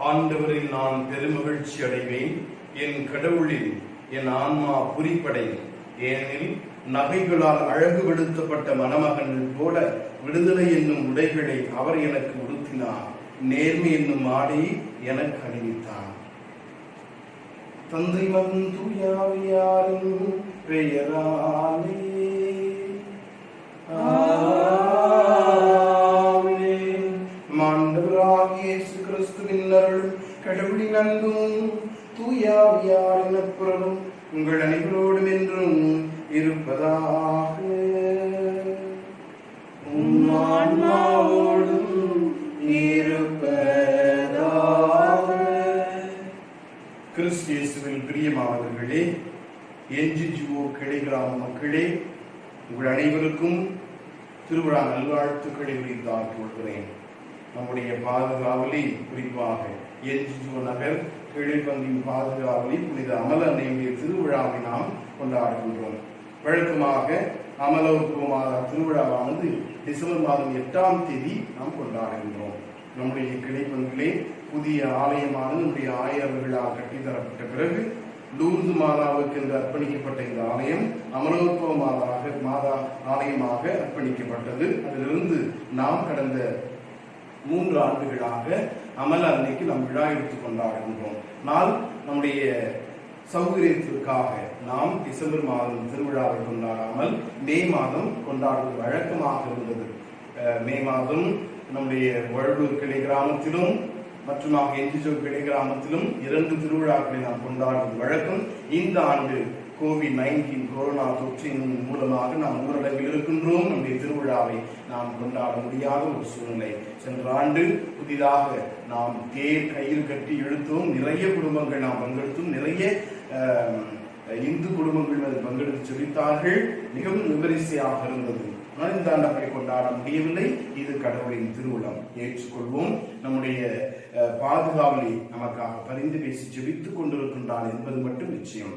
ஆண்டவரில் நான் பெருமகிழ்ச்சி அடைவேன், என் கடவுளில் என் ஆன்மா புரிப்படையும். ஏனெனில் நகைகளால் அழகுபடுத்தப்பட்ட மணமகன்கள் போல விடுதலை என்னும் உடைகளை அவர் எனக்கு உடுத்தினார், நேர்மை என்னும் ஆடையை எனக்கு அணிவித்தார். தந்தை மகன் தூயாவியாரின் பெயராலே ஆண்டவராகிய இயேசு கிறிஸ்துவின் அருளும் கடவுளின் அன்பும் தூயாவியாரின் நட்புறவும் உங்கள் அனைவரோடும் என்றும் இருப்பதாக. ஆன்மாவோடும் இருப்பதாக. கிறிஸ்து இயேசுவில் பிரியமானவர்களே, என்ஜிஓ கிளை கிராம மக்களே, உங்கள் அனைவருக்கும் திருவிழா நல்வாழ்த்துக்களை உரித்தாக்கிக் கொள்கிறேன். நம்முடைய பாதுகாவலி, குறிப்பாக என்ஜிஓ நகர் கிளைப்பந்தின் பாதுகாவலி புனித அமல அன்னையுடைய திருவிழாவை நாம் கொண்டாடுகின்றோம். வழக்கமாக அமலோத்பவமான திருவிழாவானது டிசம்பர் மாதம் 8ஆம் தேதி நாம் கொண்டாடுகின்றோம். நம்முடைய கிளைப்பந்திலே புதிய ஆலயமானது நம்முடைய ஆயர்களால் கட்டித்தரப்பட்ட பிறகு லூர்து மாதாவுக்கு என்று அர்ப்பணிக்கப்பட்ட இந்த ஆலயம் அமலோத்பவ மாதா ஆலயமாக அர்ப்பணிக்கப்பட்டது. அதிலிருந்து நாம் கடந்த 3 ஆண்டுகளாக அமல அன்னைக்கு நாம் விழா எடுத்துக் கொண்டாடுகின்றோம். ஆனால் நம்முடைய சௌகரியத்திற்காக நாம் டிசம்பர் மாதம் திருவிழாவை கொண்டாடாமல் மே மாதம் கொண்டாடுவது வழக்கமாக இருந்தது. மே மாதம் நம்முடைய வழுவூர் கிளை கிராமத்திலும் மற்றும் என்ஜிஓ கிளை கிராமத்திலும் 2 திருவிழாக்களை நாம் கொண்டாடுவது வழக்கம். இந்த ஆண்டு COVID-19 கொரோனா தொற்றின் மூலமாக நாம் ஊரடங்கில் இருக்கின்றோம். நம்முடைய திருவிழாவை நாம் கொண்டாட முடியாத ஒரு சூழ்நிலை. சென்ற ஆண்டு புதிதாக நாம் தேர் கையில் கட்டி இழுத்தோம். நிறைய குடும்பங்கள் நாம் பங்கெடுத்தோம். நிறைய இந்து குடும்பங்கள் அதில் பங்கெடுத்து செலுத்தார்கள். மிகவும் விமரிசையாக இருந்தது. ஆனால் இந்த ஆண்டு அப்படி கொண்டாட முடியவில்லை. இது கடவுளின் திருவுளம், ஏற்றுக்கொள்வோம். நம்முடைய பாதுகாவலை நமக்காக பரிந்து பேசி ஜெபித்துக் கொண்டிருக்கின்றான் என்பது மட்டும் நிச்சயம்.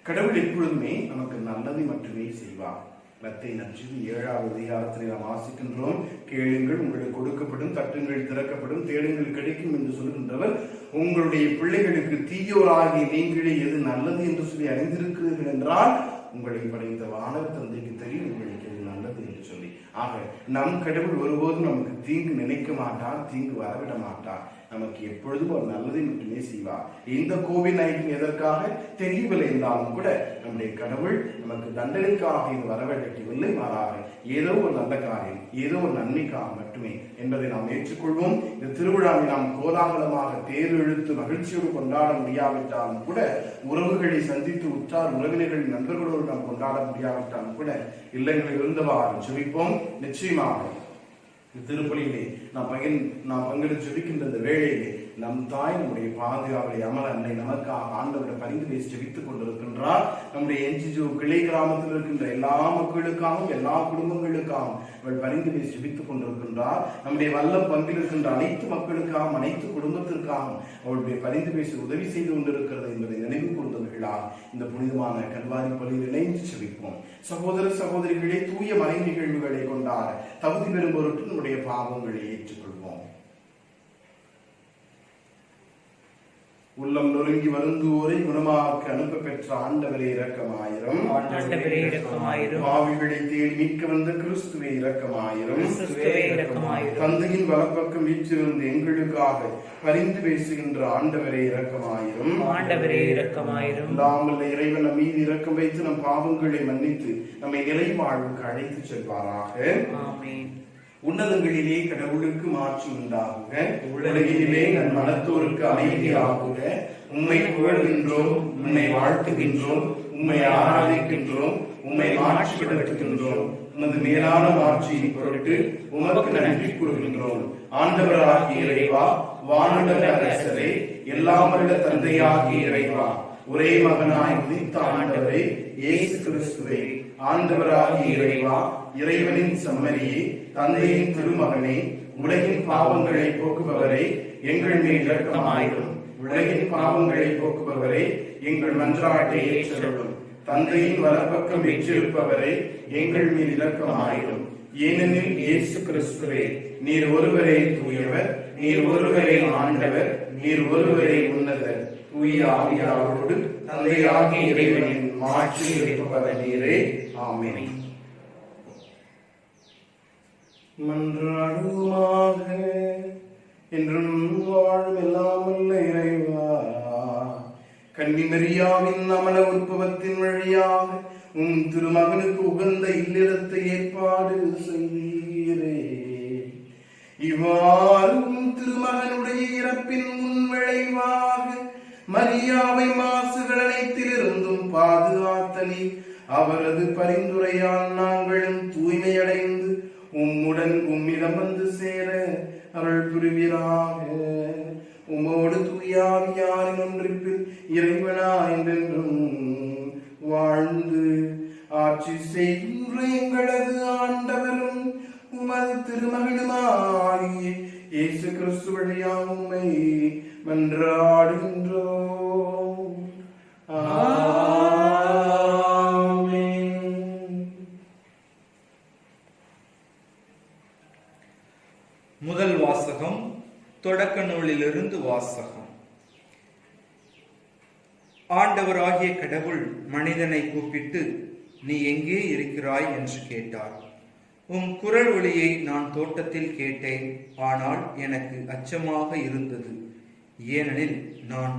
கடவுள் எப்பொழுதுமே நமக்கு நல்லதை மட்டுமே செய்வார். மத்தேயு நற்செய்தி 7ஆவது அதிகாரத்தில் நாம் வாசிக்கின்றோம். கேளுங்கள், உங்களுக்கு கொடுக்கப்படும், தட்டுங்கள் திறக்கப்படும், தேடுங்கள் கிடைக்கும் என்று சொல்கின்றவர், உங்களுடைய பிள்ளைகளுக்கு தீயோராகிய நீங்களே எது நல்லது என்று சொல்லி அறிந்திருக்கிறீர்கள் என்றால் உங்களை படைத்த வானவர் தந்தைக்கு தெரியும் உங்களுக்கு எது நல்லது என்று சொல்லி. ஆக நம் கடவுள் ஒருபோதும் நமக்கு தீங்கு நினைக்க மாட்டார், தீங்கு வரவிட மாட்டார். நமக்கு எப்பொழுதும் ஒரு நல்லதை மட்டுமே செய்வார். இந்த COVID-19 எதற்காக தெரியவில்லை என்றாலும் கூட நம்முடைய கடவுள் நமக்கு தண்டனைக்காக இது வரவேற்கவில்லை, மாறாக ஏதோ ஒரு நல்ல காரியம், ஏதோ ஒரு நன்மைக்காக மட்டுமே என்பதை நாம் ஏற்றுக்கொள்வோம். இந்த திருவிழாவை நாம் கோலாகலமாக தேர் இழுத்து மகிழ்ச்சியோடு கொண்டாட முடியாவிட்டாலும் கூட, உறவுகளை சந்தித்து உற்றார் உறவினர்கள் நண்பர்களோடு நாம் கொண்டாட முடியாவிட்டாலும் கூட, இல்லங்களில் இருந்தவாறு ஜெபிப்போம். நிச்சயமாக திருப்பலியிலே நாம் பங்கெடுத்து ஜெபிக்கின்ற இந்த வேளையிலே நம் தாய், நம்முடைய பாதுகாவலை அமல அன்னை நமக்காக ஆண்டவரை பரிந்து பேசி ஜெபித்துக் கொண்டிருக்கின்றார். நம்முடைய என்ஜிஓ கிளை கிராமத்தில் இருக்கின்ற எல்லா மக்களுக்காகவும் எல்லா குடும்பங்களுக்காகவும் அவள் பரிந்து பேசி ஜெபித்துக் கொண்டிருக்கின்றார். நம்முடைய வல்லம் பங்கில் இருக்கின்ற அனைத்து மக்களுக்காகவும் அனைத்து குடும்பத்திற்காகவும் அவளுடைய பரிந்து பேசி உதவி செய்து கொண்டிருக்கிறது என்பதை நினைவு கூர்ந்தவர்களால் இந்த புனிதமான கல்வாரி பலியில் இணைந்து ஜெபிப்போம். சகோதர சகோதரிகளே, தூய மறை நிகழ்வுகளை கொண்டாட தகுதி பெறும் பொருட்டு நம்முடைய பாவங்களை ஏற்றுக்கொள்வோம். உள்ளம் நொறுங்கி வருந்துவோரை குணமாக்க அனுப்ப பெற்ற ஆண்டவரே இரக்கமாயிரம். பாவிகளை தேடி மீட்க வந்த கிறிஸ்துவே இரக்கமாயிரம். தந்தையின் வலப்பக்கம் வீற்றிருந்து எங்களுக்காக பரிந்து பேசுகின்ற ஆண்டவரே இரக்கமாயிரம். இல்லாமல் இறைவன் நம் மீது இரக்கம் வைத்து நம் பாவங்களை மன்னித்து நம்மை நிலை வாழ்வுக்கு அழைத்து செல்வாராக. உன்னதங்களிலே கடவுளுக்கு மாட்சி உண்டாகுக, உலகிலே நம் மனத்தோருக்கு அமைதியாகுக. உம்மை புகழ்கின்றோம், உம்மை வாழ்த்துகின்றோம், உம்மை ஆராதிக்கின்றோம், உம்மை மாட்சிப்படுத்துகின்றோம். உமது மேலான மாட்சியின் பொருட்டு உமக்கு நன்றி கூறுகின்றோம். ஆண்டவராகிய இறைவா, வானக அரசரே, எல்லாமல்ல தந்தையாகிய இறைவா, ஒரே மகனாய் உதித்த ஆண்டவரே இயேசு கிறிஸ்துவே, ஆண்டவராகிய இறைவா, இறைவனின் செம்மறியே, தந்தையின் திருமகனே, உலகின் பாவங்களை போக்குபவரே, எங்கள் மேல் இரக்கமாயிரும். உலகின் பாவங்களை போக்குபவரே, எங்கள் மன்றாட்டை ஏற்றருளும். தந்தையின் வலப்பக்கம் வீற்றிருப்பவரே, எங்கள் மேல் இரக்கமாயிரும். ஏனெனில் இயேசு கிறிஸ்துவே, நீர் ஒருவரே தூயவர், நீர் ஒருவரே ஆண்டவர், நீர் ஒருவரே உன்னதர், தூய ஆவியாரோடு தந்தையாகிய இறைவனின் மாட்சியில் இருப்பவர் நீரே. ஆமென். மன்றாடுவோமாக. என்றும் வாழும் எல்லாம் வல்ல இறைவா, கன்னி மரியாவின் அமல உற்பவத்தின் வழியாக உம் திருமகனுக்கு உகந்த இல்லறத்தை ஏற்பாடு செய்தீரே. இவ்வாறு உம் திருமகனுடைய இறப்பின் முன் விளைவாக மரியாவை மாசுகள் அனைத்திலிருந்தும் பாதுகாத்தலி, அவரது பரிந்துரையால் நாங்களும் தூய்மையடைந்து உம்முடன் உம்மிடம் வந்து சேர அருள் புரிவீராக. உம்மோடு தூயாவியாரின் ஒன்றிப்பில் இறைவனா என்றென்றும் வாழ்ந்து ஆட்சி செய்கின்ற எங்களது ஆண்டவரும் உமது திருமகனுமாகிய இயேசு கிறிஸ்து வழியாக உம்மை மன்றாடுகின்றோம். முதல் வாசகம், தொடக்க நூலிலிருந்து வாசகம். ஆண்டவராகிய கடவுள் மனிதனை கூப்பிட்டு, நீ எங்கே இருக்கிறாய் என்று கேட்டார். உம் குரல் ஒலியை நான் தோட்டத்தில் கேட்டேன், ஆனால் எனக்கு அச்சமாக இருந்தது, ஏனெனில் நான்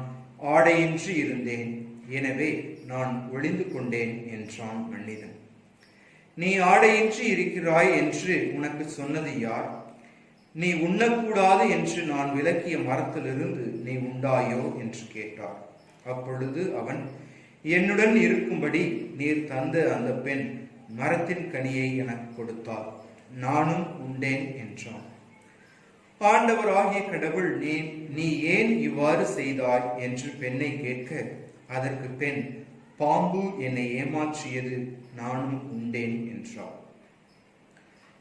ஆடையின்றி இருந்தேன், எனவே நான் ஒளிந்து கொண்டேன் என்றான் மனிதன். நீ ஆடையின்றி இருக்கிறாய் என்று உனக்கு சொன்னது யார்? நீ உண்ணக்கூடாது என்று நான் விலக்கிய மரத்திலிருந்து நீ உண்டாயோ என்று கேட்டார். அப்பொழுது அவன், என்னுடன் இருக்கும்படி நீர் தந்த அந்த பெண் மரத்தின் கனியை எனக்கு கொடுத்தார், நானும் உண்டேன் என்றான். ஆண்டவராகிய கடவுள், நீ ஏன் இவ்வாறு செய்தாய் என்று பெண்ணை கேட்க, அதற்கு பெண், பாம்பு என்னை ஏமாற்றியது, நானும் உண்டேன் என்றார்.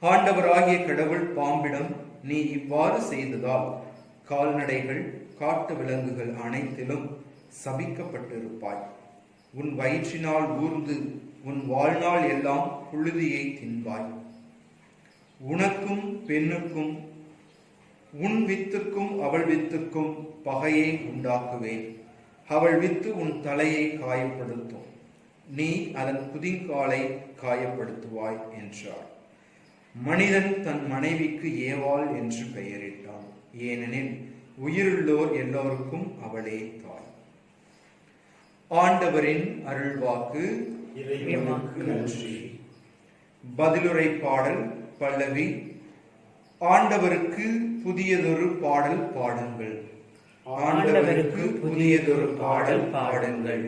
ஆண்டவராகிய கடவுள் பாம்பிடம், நீ இவ்வாறு செய்ததால் கால்நடைகள், காட்டு விலங்குகள் அனைத்திலும் சபிக்கப்பட்டிருப்பாய். உன் வயிற்றினால் ஊர்ந்து உன் வாழ்நாள் எல்லாம் புழுதியை தின்பாய். உனக்கும் பெண்ணுக்கும், உன் வித்துக்கும் அவள் வித்துக்கும் பகையை உண்டாக்குவேன். அவள் வித்து உன் தலையை காயப்படுத்தும், நீ அதன் குதிங்காலை காயப்படுத்துவாய் என்றார். மனிதன் தன் மனைவிக்கு ஏவாள் என்று பெயரிட்டான், ஏனெனில் உயிருள்ளோர் எல்லோருக்கும் அவளே தாய். ஆண்டவரின் அருள்வாக்கு. நன்றி. பதிலுரை பாடல் பல்லவி. ஆண்டவருக்கு புதியதொரு பாடல் பாடுங்கள். ஆண்டவருக்கு புதியதொரு பாடல் பாடுங்கள்.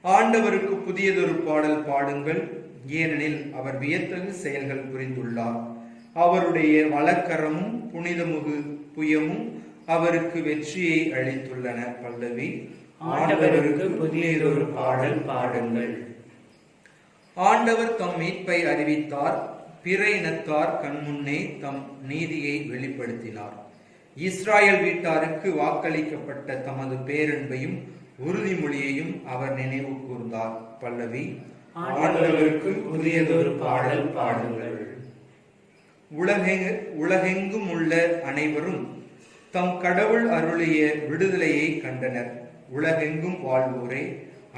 ஆண்டவருக்கு புதியதொரு பாடல் பாடுங்கள், ஏனெனில் அவர் வியத்தகு செயல்கள் புரிந்துள்ளார். அவருடைய வலக்கரமும் புனிதமுகு புயமும் அவருக்கு வெற்றியை அளித்துள்ளன. பல்லவி. ஆண்டவருக்கு புதியதொரு பாடல் பாடுங்கள். ஆண்டவர் தம் மீட்பை அறிவித்தார், பிற இனத்தார் கண்முன்னே தம் நீதியை வெளிப்படுத்தினார். இஸ்ராயல் வீட்டாருக்கு வாக்களிக்கப்பட்ட தமது பேரன்பையும் உறுதிமொழியையும் அவர் நினைவு கூர்ந்தார். பல்லவி. ஆண்டவருக்கு புதியதொரு பாடல் பாடுங்கள். உலகெங்கும் உள்ள அனைவரும் தம் கடவுள் அருளிய விடுதலையை கண்டனர். உலகெங்கும் வாழ்வோரே,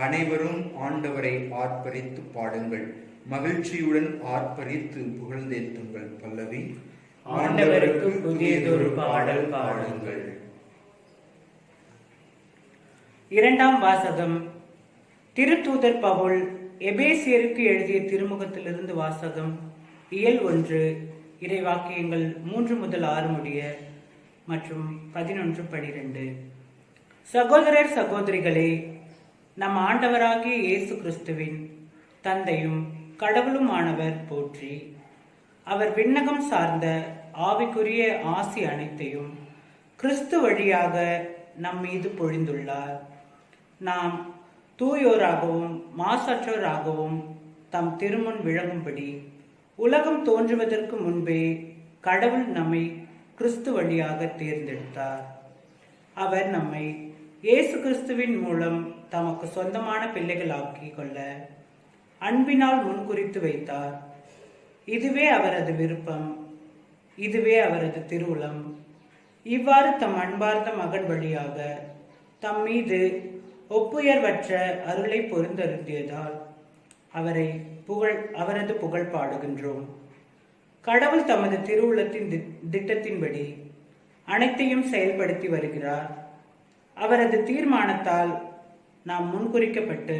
அனைவரும் ஆண்டவரை ஆர்ப்பரித்து பாடுங்கள், மகிழ்ச்சியுடன் ஆர்ப்பரித்து புகழ்ந்தேத்துங்கள். பல்லவி. ஆண்டவருக்கு புதியதொரு பாடல் பாடுங்கள். இரண்டாம் வாசகம். திருத்தூதர் பவுல் எபேசியருக்கு எழுதிய திருமுகத்திலிருந்து வாசகம். இயல் 1, இறைவாக்கியங்கள் 3 முதல் 6 முடிய மற்றும் 11, 12. சகோதரர் சகோதரிகளே, நம் ஆண்டவராகிய இயேசு கிறிஸ்துவின் தந்தையும் கடவுளுமானவர் போற்றி. அவர் விண்ணகம் சார்ந்த ஆவிக்குரிய ஆசி அனைத்தையும் கிறிஸ்து வழியாக நம் மீது பொழிந்துள்ளார். நாம் தூயோராகவும் மாசற்றோராகவும் தம் திருமுன் விளங்கும்படி உலகம் தோன்றுவதற்கு முன்பே கடவுள் நம்மை கிறிஸ்து வழியாக தேர்ந்தெடுத்தார். அவர் நம்மை இயேசு கிறிஸ்துவின் மூலம் தமக்கு சொந்தமான பிள்ளைகளாக்கி கொள்ள அன்பினால் முன்குறித்து வைத்தார். இதுவே அவரது விருப்பம், இதுவே அவரது திருவுளம். இவ்வாறு தம் அன்பார்ந்த மகன் வழியாக தம் மீது ஒப்புயர்வற்ற அருளை பொருந்தருந்தியதால் அவரது புகழ் பாடுகின்றோம். கடவுள் தமது திருவுளத்தின் திட்டத்தின்படி அனைத்தையும் செயல்படுத்தி வருகிறார். அவரது தீர்மானத்தால் நாம் முன்குறிக்கப்பட்டு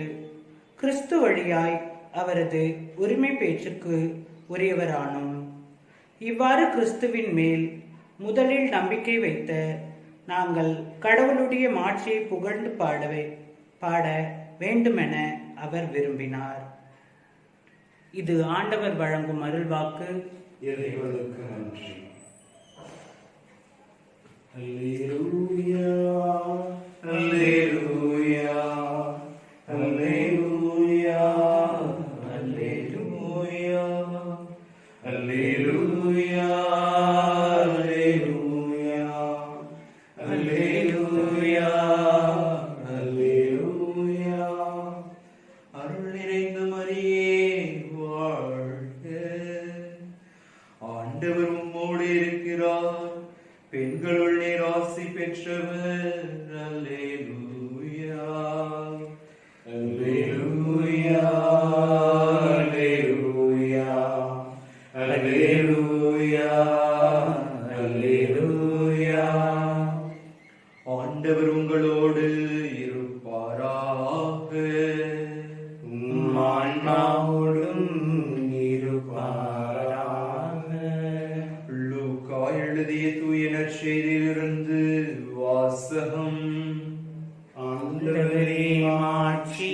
கிறிஸ்து வழியாய் அவரது உரிமை பேச்சுக்கு உரியவரானோம். இவ்வாறு கிறிஸ்துவின் மேல் முதலில் நம்பிக்கை வைத்த நாங்கள் கடவுளுடைய மாட்சியை புகழ்ந்து பாட வேண்டுமென அவர் விரும்பினார். இது ஆண்டவர் வழங்கும் அருள்வாக்கு. இறைவனுக்கு நன்றி. அல்லேலூயா, அல்லேலூயா, அல்லேலூயா, அல்லேலூயா, அல்லேலூயா, அல்லேலூயா, அல்லேலூயா, அல்லேலூயா. அருள் நிறைந்த மரியே வாழ்க. ஆண்டவர் உம்மோடு இருக்கிறார். பெண்களுள் நீர் ஆசி பெற்றவர். அல்லேலூயா, அல்லேலூயா, அல்லேலூயா, அல்லேலூயா, அல்லேலூயா. ஆண்டவர் உங்களோடு இருப்பாராக. உம் ஆன்மாவோடும் இருப்பாராக. லூக்கா எழுதிய தூய நற்செய்தியிலிருந்து வாசகம். ஆண்டவரே மாட்சி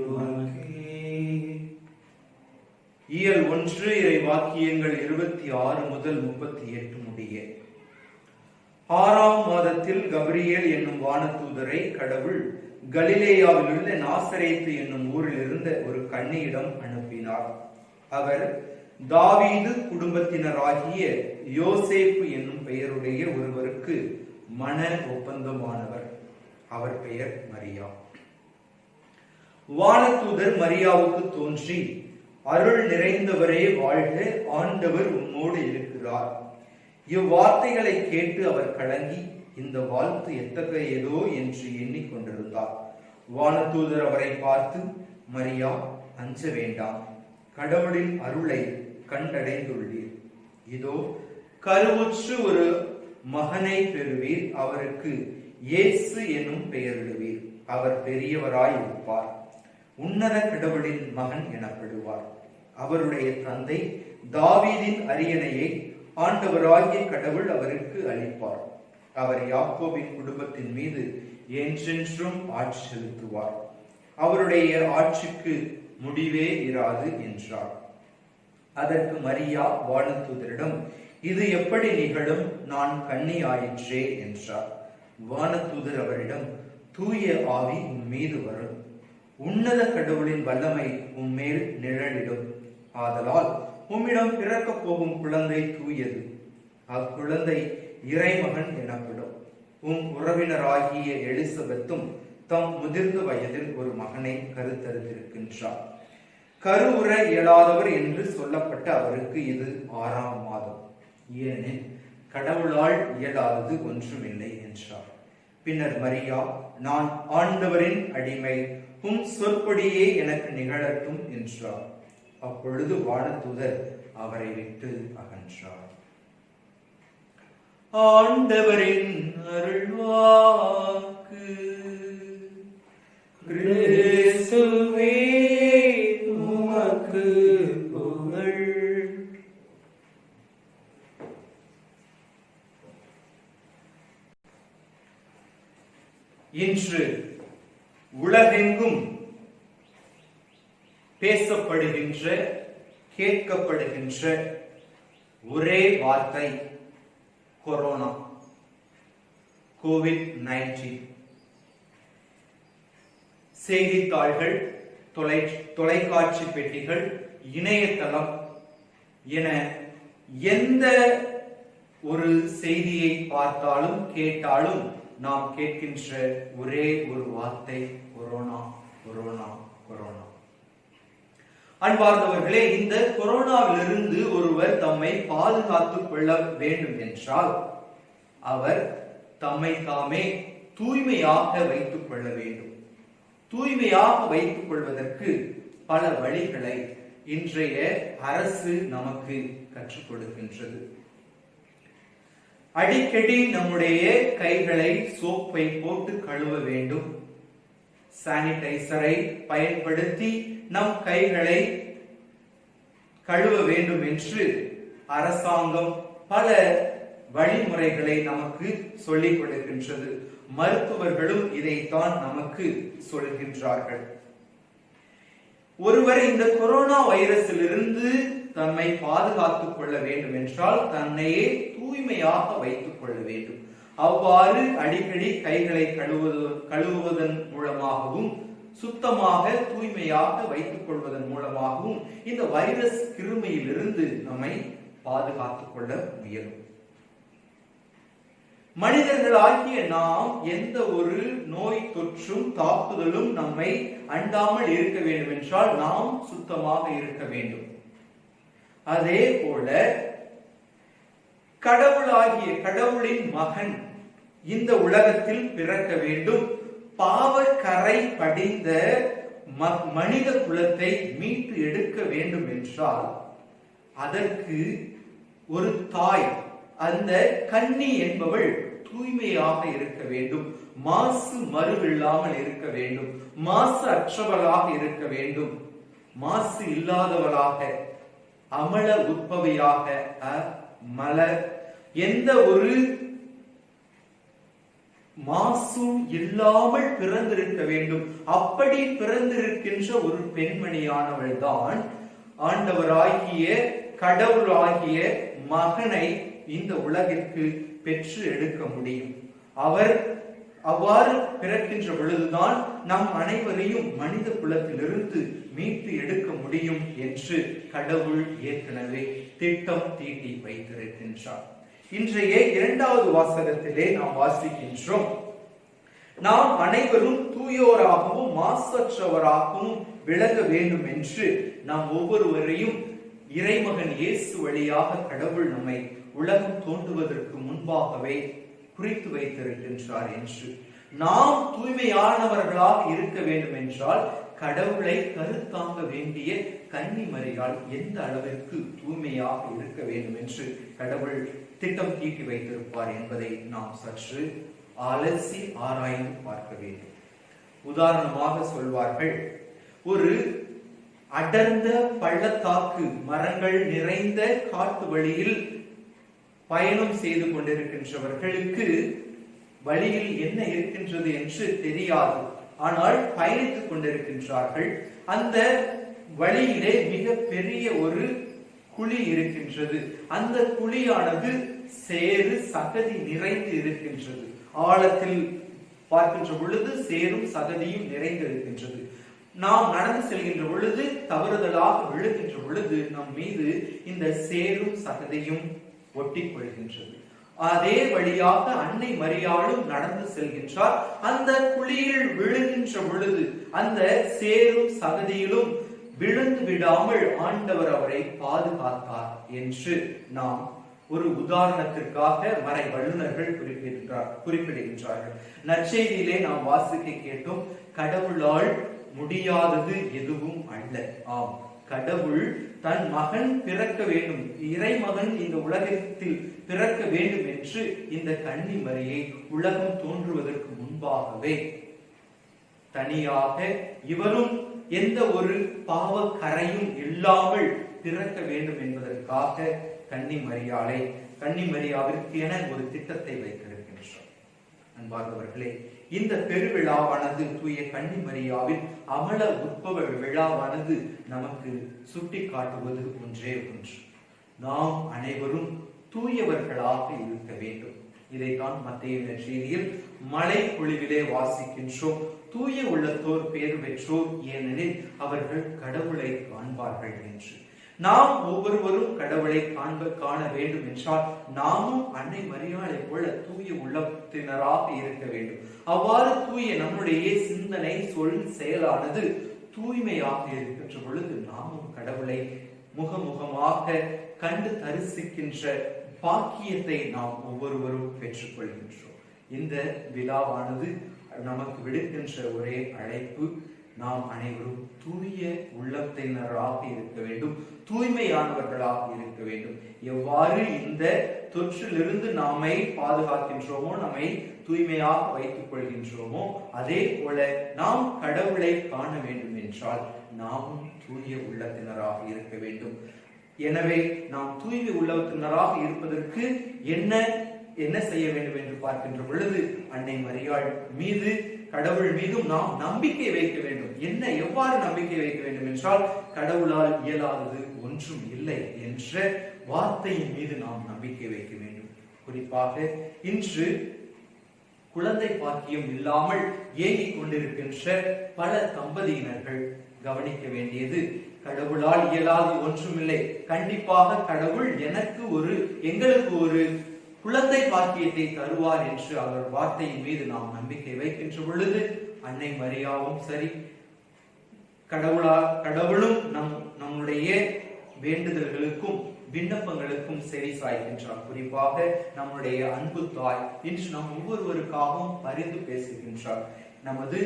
உமக்கே. இயல் 1 இறை வாக்கியங்கள் 26 முதல் 38 முடிய. 6ஆம் மாதத்தில் கபிரியேல் என்னும் வானதூதரை கடவுள் கலிலேயாவில் உள்ள நாசரேத்து என்னும் ஊரில் இருந்த ஒரு கன்னியிடம் அனுப்பினார். அவர் தாவீது குடும்பத்தினராகிய யோசேப்பு என்னும் பெயருடைய ஒருவருக்கு மன ஒப்பந்தமானவர். அவர் பெயர் மரியா. வானதூதர் மரியாவுக்கு தோன்றி, அருள் நிறைந்தவரே வாழ்க, ஆண்டவர் உம்மோடு இருக்கிறார். இவ்வார்த்தைகளை கேட்டு அவர் கலங்கி, இந்த வாழ்த்து எத்தகையதோ என்று எண்ணிக்கொண்டிருந்தார். வானதூதர் அவரை பார்த்து, மரியா, அஞ்ச வேண்டாம், கடவுளின் அருளை கண்டடைந்துள்ளீர். இதோ கருவுற்று ஒரு மகனை பெறுவீர். அவருக்கு இயேசு என்னும் பெயரிடுவீர். அவர் பெரியவராய் இருப்பார். உன்னத கடவுளின் மகன் எனப்படுவார். அவருடைய தந்தை தாவீதின் அரியணையை ஆண்டவராகிய கடவுள் அவருக்கு அளிப்பார். அவர் யாக்கோபின் குடும்பத்தின் மீது என்றென்றும் ஆட்சி செலுத்துவார். அவருடைய ஆட்சிக்கு முடிவே இராது என்றார். அதற்கு மரியா வானதூதரிடம், இது எப்படி நிகழும்? நான் கன்னி ஆயிற்றே என்றார். வானதூதர் அவரிடம், தூய ஆவி உன் மீது வரும், உன்னத கடவுளின் வல்லமை உம்மேல் நிழலிடும். ஆதலால் உம்மிடம் பிறக்கப் போகும் குழந்தை தூயது. அக்குழந்தை இறைமகன் எனப்படும். உம் உறவினராகிய எலிசபெத்தும் தம் முதிர்ந்த வயதில் ஒரு மகனை கருத்தரித்திருக்கின்றார். கருவுற இயலாதவர் என்று சொல்லப்பட்ட அவருக்கு இது 6ஆம் மாதம். ஏனெனில் கடவுளால் இயலாதது ஒன்றுமில்லை என்றார். பின்னர் மரியா, நான் ஆண்டவரின் அடிமை, உம் சொற்படியே எனக்கு நிகழட்டும் என்றார். அப்பொழுது வானதூதர் அவரை விட்டு அகன்றார். ஆண்டவரின் அருள்வாக்கு. கிறிஸ்துவே உமக்கு புகழ். இன்று உலகெங்கும் பேசப்படுகின்ற, கேட்கப்படுகின்ற ஒரே வார்த்தை கொரோனா, கோவிட்-19. செய்தித்தாள்கள், தொலைக்காட்சி பெட்டிகள், இணையதளம் என எந்த ஒரு செய்தியை பார்த்தாலும் கேட்டாலும் நாம் கேட்கின்ற ஒரே ஒரு வார்த்தை கொரோனா, கொரோனா, கொரோனா. அன்பார்ந்தவர்களே, இந்த கொரோனாவிலிருந்து ஒருவர் தம்மை பாதுகாத்துக் கொள்ள வேண்டும் என்றால் அவர் தம்மை தாமே தூய்மையாக வைத்துக் கொள்ள வேண்டும். தூய்மையாக வைத்துக் கொள்வதற்கு பல வழிகளை இன்றைய அரசு நமக்கு கற்றுக் கொடுக்கின்றது. அடிக்கடி நம்முடைய கைகளை சோப்பை போட்டு கழுவ வேண்டும். சானிடைசரை பயன்படுத்தி நம் கைகளை கழுவ வேண்டும் என்று அரசாங்கம் பல வழிமுறைகளை நமக்கு சொல்லிக் கொடுக்கின்றது. மருத்துவர்களும் இதைத்தான் நமக்கு சொல்கின்றார்கள். ஒருவர் இந்த கொரோனா வைரஸிலிருந்து தம்மை பாதுகாத்துக் கொள்ள வேண்டும் என்றால் தன்னையே தூய்மையாக வைத்துக் கொள்ள வேண்டும். அவ்வாறு அடிக்கடி கைகளை கழுவுவதன் மூலமாகவும் சுத்தமாக தூய்மையாக வைத்துக் கொள்வதன் மூலமாகவும் இந்த வைரஸ் கிருமியிலிருந்து நம்மை பாதுகாத்துக் கொள்ள முயலும். மனிதர்களாகிய நாம் எந்த ஒரு நோய் தொற்றும் தாக்குதலும் நம்மை அண்டாமல் இருக்க வேண்டும் என்றால் நாம் சுத்தமாக இருக்க வேண்டும். அதே போல கடவுளின் மகன் இந்த உலகத்தில் பிறக்க வேண்டும். பாவக்கரை படிந்த மனித குலத்தை மீட்டு எடுக்க வேண்டும் என்றால் அதற்கு ஒரு தாய், அந்த கன்னி என்பவள் தூய்மையாக இருக்க வேண்டும், மாசு மறுவில்லாமல் இருக்க வேண்டும், மாசு அற்றவளாக இருக்க வேண்டும், மாசு இல்லாதவளாக, அமல உட்பவையாக, எந்த ஒரு மாசும் இல்லாமல் பிறந்திருக்க வேண்டும். அப்படி பிறந்திருக்கின்ற ஒரு பெண்மணியானவள் தான் ஆண்டவராகிய கடவுளாகிய மகனை இந்த உலகிற்கு பெற்று எடுக்க முடியும். அவர் அவ்வாறு பிறக்கின்ற பொழுதுதான் நம் அனைவரையும் மனித குலத்திலிருந்து மீட்டு எடுக்க முடியும் என்று கடவுள் ஏற்கனவே திட்டம் தீட்டி வைத்திருக்கின்றார். இன்றைய 2வது வாசகத்திலே நாம் வாசிக்கின்றோம், நாம் அனைவரும் தூயோராகவும் மாசற்றவராகவும் விளங்க வேண்டும் என்று நாம் ஒவ்வொருவரையும் இறைமகன் இயேசு வழியாக கடவுள் நம்மை உலகம் தோன்றுவதற்கு முன்பாகவே குறித்து வைத்திருக்கின்றார் என்று. நாம் தூய்மையானவர்களாக இருக்க வேண்டும் என்றால் கடவுளை கருத்தாங்க வேண்டிய கன்னி மரியாள் எந்த அளவிற்கு தூய்மையாக இருக்க வேண்டும் என்று கடவுள் திட்டம் தீட்டி வைத்திருப்பார் என்பதை நாம் சற்று அலசி ஆராய்ந்து பார்க்க வேண்டும். உதாரணமாக சொல்வார்கள், ஒரு அடர்ந்த பள்ளத்தாக்கு மரங்கள் நிறைந்த காட்டு வழியில் பயணம் செய்து கொண்டிருக்கின்றவர்களுக்கு வழியில் என்ன இருக்கின்றது என்று தெரியாது. ஆனால் பயணித்துக் கொண்டிருக்கின்றார்கள். அந்த வழியிலே மிக பெரிய ஒரு குழி இருக்கின்றது. அந்த குழியானது சேறு சகதி நிறைந்து இருக்கின்றது. ஆழத்தில் பார்க்கின்ற பொழுது சேரும் சகதியும் நிறைந்து இருக்கின்றது. நாம் நடந்து செல்கின்ற பொழுது தவறுதலாக விழுகின்ற பொழுது நம் மீது இந்த சேரும் சகதியும் ஒட்டி கொள்கின்றது. அதே வழியாக அன்னை மரியாளும் நடந்து செல்கின்றார். அந்த குழியில் விழுகின்ற பொழுது அந்த சேரும் சகதியிலும் விழுந்து விடாமல் ஆண்டவர் அவரை பாதுகாத்தார் என்று நாம் ஒரு உதாரணத்திற்காக மறை வல்லுநர்கள் குறிப்பிடுகின்றார்கள். நற்செய்தியிலே நாம் வாசிக்க கேட்டோம், கடவுளால் முடியாதது எதுவும் அல்ல. ஆம், கடவுள் தன் மகன் பிறக்க வேண்டும், இறைமகன் இந்த உலகத்தில் பிறக்க வேண்டும் என்று இந்த கன்னி மரியை உலகம் தோன்றுவதற்கு முன்பாகவே தனியாக இவரும் எந்த ஒரு பாவ கரையும் இல்லாமல் பிறக்க வேண்டும் என்பதற்காக கன்னி மரியாவிற்கு என ஒரு திட்டத்தை வைத்திருக்கின்றார். அன்பார்ந்தவர்களே, இந்த பெருவிழாவானது தூய கன்னி மரியாவின் அமல உற்பவ விழாவானது நமக்கு சுட்டி காட்டுவது ஒன்றே ஒன்று, நாம் அனைவரும் தூயவர்களாக இருக்க வேண்டும். இதைத்தான் மத்தேயு நற்செய்தியில் மலை பொழிவிலே வாசிக்கின்றோம். தூய உள்ளத்தோர் பேர் பெற்றோர், ஏனெனில் அவர்கள் கடவுளை காண்பார்கள் என்று. நாம் ஒவ்வொருவரும் கடவுளை காண வேண்டும் என்றால் நாமும் அன்னை மரியாளை போல தூய உள்ளத்தினராக இருக்க வேண்டும். அவ்வாறு தூய நம்முடைய சிந்தனை, சொல், செயலானது தூய்மையாக இருக்கின்ற பொழுது நாமும் கடவுளை முகமுகமாக கண்டு தரிசிக்கின்ற பாக்கியத்தை நாம் ஒவ்வொருவரும் பெற்றுக்கொள்கின்றோம். இந்த விழாவானது நமக்கு விடுக்கின்ற ஒரே அழைப்பு, நாம் அனைவரும் தூய உள்ளத்தினராக இருக்க வேண்டும், தூய்மையானவர்களாக இருக்க வேண்டும். எவ்வாறு இந்த தொற்றிலிருந்து நாமை பாதுகாக்கின்றோமோ, நம்மை தூய்மையாக வைத்துக் கொள்கின்றோமோ, அதே போல நாம் கடவுளை காண வேண்டும் என்றால் நாமும் தூய உள்ளத்தினராக இருக்க வேண்டும். எனவே நாம் தூய்மை உள்ளத்தினராக இருப்பதற்கு என்ன செய்ய வேண்டும் என்று பார்க்கின்ற பொழுது, அன்னை மரியாள் மீது, கடவுள் மீதும் நாம் நம்பிக்கை வைக்க வேண்டும். எவ்வாறு நம்பிக்கை வைக்க வேண்டும் என்றால், கடவுளால் இயலாதது ஒன்றும் இல்லை என்ற வார்த்தையின் மீது நாம் நம்பிக்கை வைக்க வேண்டும். குறிப்பாக இன்று குழந்தை பாக்கியம் இல்லாமல் ஏங்கிக் கொண்டிருக்கின்ற பல தம்பதியினர்கள் கவனிக்க வேண்டியது, கடவுளால் இயலாது ஒன்றுமில்லை, கண்டிப்பாக கடவுள் எங்களுக்கு ஒரு குழந்தை பாக்கியத்தை தருவார் என்று அவர் வார்த்தையின் மீது நாம் நம்பிக்கை வைக்கின்ற பொழுது, அன்னை மரியாவும் சரி, கடவுளும் நம்முடைய வேண்டுதல்களுக்கும் விண்ணப்பங்களுக்கும் செவி சாய்க்கின்றார். குறிப்பாக நம்முடைய அன்பு தாய் இன்று நம் ஒவ்வொருவருக்காகவும் பரிந்து பேசுகின்றார். நமது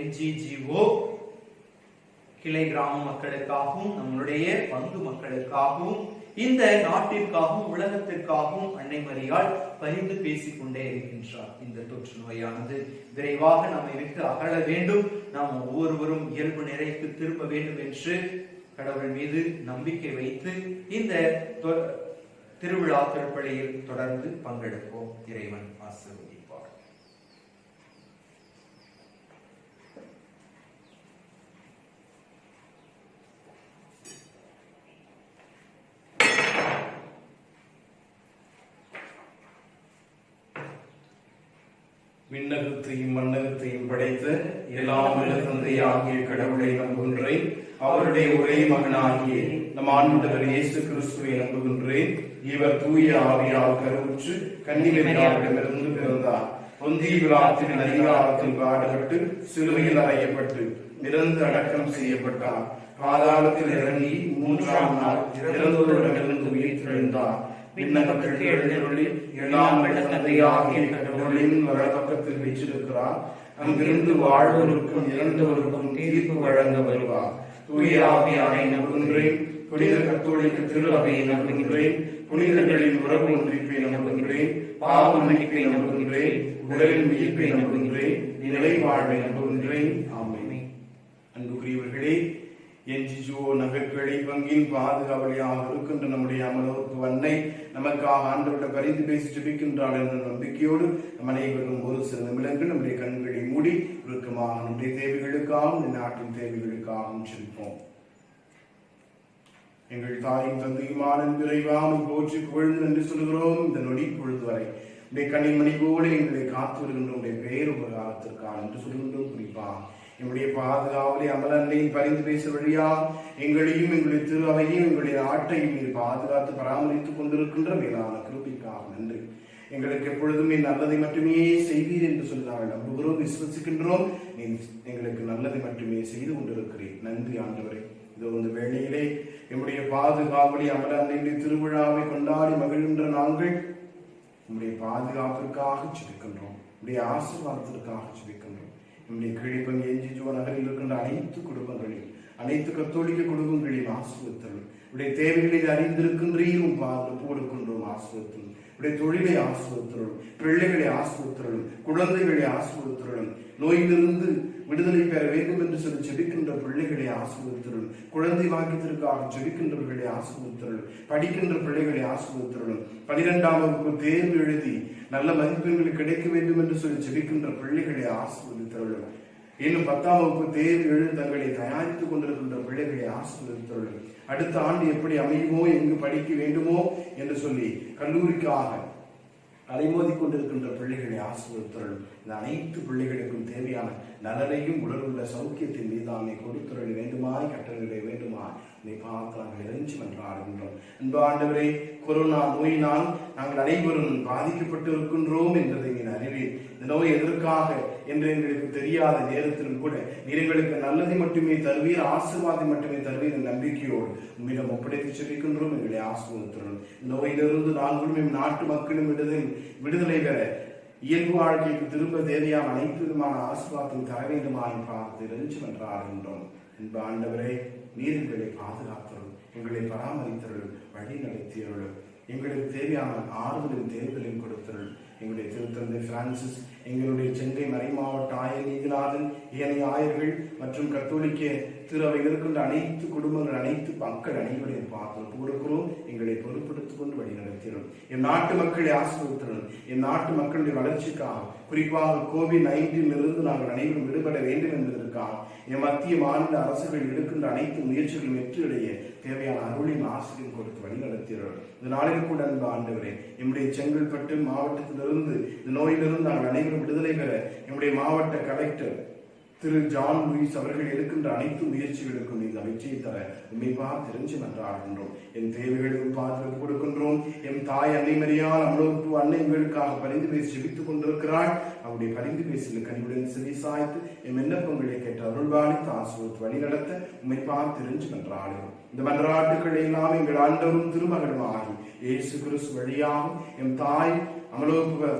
NGGO கிளை கிராம மக்களுக்காகவும், நம்முடைய பங்கு மக்களுக்காகவும், இந்த நாட்டிற்காகவும் உலகத்திற்காகவும் அன்னை மரியாள் பரிந்து பேசிக்கொண்டே இருக்கின்றார். இந்த தொற்று நோயானது விரைவாக நம்மை விட்டு அகல வேண்டும், நாம் ஒவ்வொருவரும் இயல்பு நிலைக்கு திரும்ப வேண்டும் என்று கடவுள் மீது நம்பிக்கை வைத்து இந்த திருவிழா திருப்பலியில் தொடர்ந்து பங்கெடுப்போம். இறைவன் ஆசீர்வதிப்பார். விண்ணகத்தையும் மண்ணகத்தையும் படைத்த எல்லாம் வல்ல தந்தையாகிய கடவுளை நம்புகின்றேன். அவருடைய ஒரே மகனாகிய நம் ஆண்டவர் இயேசு கிறிஸ்துவை நம்புகின்றேன். இவர் தூய ஆவியால் கருவுற்று கன்னிமரியாளிடமிருந்து பிறந்தார். பொந்திய பிலாத்தின் அதிகாரத்தில் பாடுபட்டு சிலுவையில் அறையப்பட்டு இறந்து அடக்கம் செய்யப்பட்டார். பாதாளத்தில் இறங்கி 3ஆம் நாள் இறந்தோரிடமிருந்து உயிர்த்தெழுந்தார். விண்ணகத்திற்கு எழுந்தருளி எல்லாம் வல்ல தந்தையாகிய கடவுளின் வலப்பக்கத்தில் வீற்றிருக்கிறார். அங்கிருந்து வாழ்வோருக்கும் இறந்தவருக்கும் தீர்ப்பு வழங்க வருவார். தூய ஆவியாரை நம்புகின்றேன். புனித கத்தோலிக்க திரு அவையை நம்புகின்றேன். புனிதர்களின் உறவு ஒன்றிப்பை நம்புகின்றேன். பாவ மன்னிப்பை நம்புகின்றேன். உடலின் உயிர்ப்பை நம்புகின்றேன். நிலை வாழ்வை நம்புகின்றேன். ஆமென். அன்புக்குரியவர்களே, NGGO நகர்கிளை பங்கின் பாதுகாவலியாக இருக்கின்ற நம்முடைய அமலோர்க்கு அன்னை நமக்காக ஆண்டவருடைய பரிந்து பேசி ஜெபிக்கின்றாள் என்ற நம்பிக்கையோடு நம் அனைவரும் ஒரு சில நிமிடங்கள் நம்முடைய கண்களை மூடி உருக்கமாக நம்முடைய தேவைகளுக்காகவும் நாட்டின் தேவைகளுக்காகவும் ஜெபிப்போம். எங்கள் தாயும் தந்தையுமான விரைவாமல் போற்றி புகழ்ந்து என்று சொல்கிறோம். இந்த நொடி பொழுது வரை உடைய கண்ணிமணி போல எங்களை காத்து வருகின்ற உடைய பேருபகாரத்திற்காக என்று சொல்கின்றோம். குறிப்பாக எங்களுடைய பாதுகாவலை அமல அன்னையின் பரிந்து பேச வழியா எங்களையும் எங்களுடைய திரு அவையும் எங்களுடைய நாட்டையும் நீர் பாதுகாத்து பராமரித்துக் கொண்டிருக்கின்ற மேலான கிருபைக்காக நன்றி. எங்களுக்கு எப்பொழுதுமே நல்லதை மட்டுமே செய்வீர் என்று சொல்லி நாங்கள் நம்புகிறோம், விசுவசிக்கின்றோம். நீ எங்களுக்கு நல்லதை மட்டுமே செய்து கொண்டிருக்கிறேன். நன்றி ஆண்டவரே. இது இந்த வேளையிலே நம்முடைய பாதுகாவலை அமல அன்னையுடைய திருவிழாவை கொண்டாடி மகிழ்கின்ற நாங்கள் நம்முடைய பாதுகாப்பிற்காக ஜெபிக்கின்றோம், நம்முடைய ஆசீர்வாதத்திற்காக ஜெபிக்கின்றோம். நம்முடைய கிழிப்பங்கு NGGO நகரில் இருக்கின்ற அனைத்து குடும்பங்களையும், அனைத்து கத்தோலிக்க குடும்பங்களையும் ஆசீர்வதித்தலும். உடைய தேவைகளை அறிந்திருக்கின்றீரும் கொடுக்கின்றோம். ஆசீர்வதித்தலும். உடைய தொழிலை ஆசீர்வதித்தலும், பிள்ளைகளை ஆசீர்வதித்தலும், குழந்தைகளை ஆசீர்வதித்தலும், நோயிலிருந்து விடுதலை பெற வேண்டும் என்று சொல்லி ஜெபிக்கின்ற பிள்ளைகளை ஆசீர்வதித்தலும், குழந்தை வாக்கியத்திற்காக ஜெபிக்கின்றவர்களை ஆசீர்வதித்தலும், படிக்கின்ற பிள்ளைகளை ஆசீர்வதித்தலும், 12ஆம் வகுப்பு தேர்வு எழுதி நல்ல மதிப்பெண்கள் கிடைக்க வேண்டும் என்று சொல்லி ஜெபிக்கின்ற பிள்ளைகளை ஆசீர்வதித்தலும், இன்னும் 10ஆம் வகுப்பு தேர்வு எழுதி தங்களை தயாரித்துக் கொண்டிருக்கின்ற பிள்ளைகளை ஆசீர்வதித்தலும், அடுத்த ஆண்டு எப்படி அமையுமோ, எங்கு படிக்க வேண்டுமோ என்று சொல்லி கல்லூரிக்காக அலைமோதி கொண்டிருக்கின்ற பிள்ளைகளை ஆசீர்வதித்தலும். இந்த அனைத்து பிள்ளைகளுக்கும் தேவையான நலனையும் உடலுள்ள சௌக்கியத்தின் மீதாமை கொடுத்துள்ள வேண்டுமாய் கட்டளை வேண்டுமாய் இதை பார்த்து நாங்கள் இறைஞ்சி மன்றாடுகின்றோம். அன்பு ஆண்டவரே, கொரோனா நோயினால் நாங்கள் அனைவரும் பாதிக்கப்பட்டு இருக்கின்றோம் என்பதை நீர் அறிவீர். இந்த நோய் எதற்காக என்று எங்களுக்கு தெரியாத நேரத்திலும் கூட நீர் எங்களுக்கு நல்லதை மட்டுமே தருவீர், ஆசீர்வாதம் மட்டுமே தருவீர் என்ற நம்பிக்கையோடு உம்மிடம் ஒப்படைத்து செல்கின்றோம். எங்களை ஆசீர்வதித்துள்ளோம். நோயிலிருந்து நாங்களும் நாட்டு மக்களும் விடுதலை பெற இயல்பு வாழ்க்கைக்கு திரும்ப தேவையான அனைத்து விதமான ஆசீர்வாதத்தை தர வேண்டுமாய் பார்த்து இறைஞ்சி மன்றாடுகின்றோம். அன்பு ஆண்டவரே, நீர் எங்களை பாதுகாத்தருள், எங்களை பராமரித்தருள், வழி நடத்தியருள், எங்களுக்கு தேவையான ஆறுதலின் தேர்தலையும் கொடுத்தருள். எங்களுடைய திருத்தந்தை பிரான்சிஸ், எங்களுடைய சென்னை மறைமாவட்ட ஆயர் நீதிநாதன், ஏனைய ஆயர்கள் மற்றும் கத்தோலிக்க திருவையில் இருக்கின்ற அனைத்து குடும்பங்கள், அனைத்து மக்கள் அனைவரையும் பார்த்து கொடுக்கிறோம். எங்களை பொறுப்படுத்திக் கொண்டு வழி நடத்தினோம். என் நாட்டு மக்களை ஆசீர்வதித்தோம். என் நாட்டு மக்களுடைய வளர்ச்சிக்காக, குறிப்பாக COVID-19 இருந்து நாங்கள் அனைவரும் விடுபட வேண்டும் என்பதற்காக என் மத்திய மாநில அரசுகள் எடுக்கின்ற அனைத்து முயற்சிகளும் வெற்றியடைய தேவையான அருளின் ஆசிரியம் கொடுத்து வழி நடத்தினோம். இந்த நாளில் கூட அன்பு ஆண்டவரே, நம்முடைய செங்கல்பட்டு மாவட்டத்திலிருந்து இந்த நோயிலிருந்து நாங்கள் அனைவரும் விடுதலை பெற நம்முடைய மாவட்ட கலெக்டர் திரு ஜான் லூயிஸ் அவர்கள் எடுக்கின்ற அனைத்து முயற்சிகளுக்கும் நீங்கள் வெற்றியை தர உண்மை பார்த்து தெரிஞ்சு நன்றாடுகின்றோம். என் தேவைகளுக்கும் பார்த்து கொடுக்கின்றோம். என் தாய் அன்னை மரியாள் அமலோப்பு அன்னை எங்களுக்காக பரிந்து பேசி ஜெபித்துக் கொண்டிருக்கிறாள். அவருடைய பரிந்து பேசிய கனிவுடன் செவி சாய்த்து என் விண்ணப்பங்களை கேட்டு அருள்வாளித்து ஆசீர்வதித்து வழி நடத்த உண்மை பார்த்து தெரிஞ்சு நன்றாடுகிறோம். இந்த மன்றாட்டுக்களை எல்லாம் எங்கள் ஆண்டவரும் திருமகனும் ஆகி இயேசு கிறிஸ்து வழியாகும் என் தாய் அமலோப்பு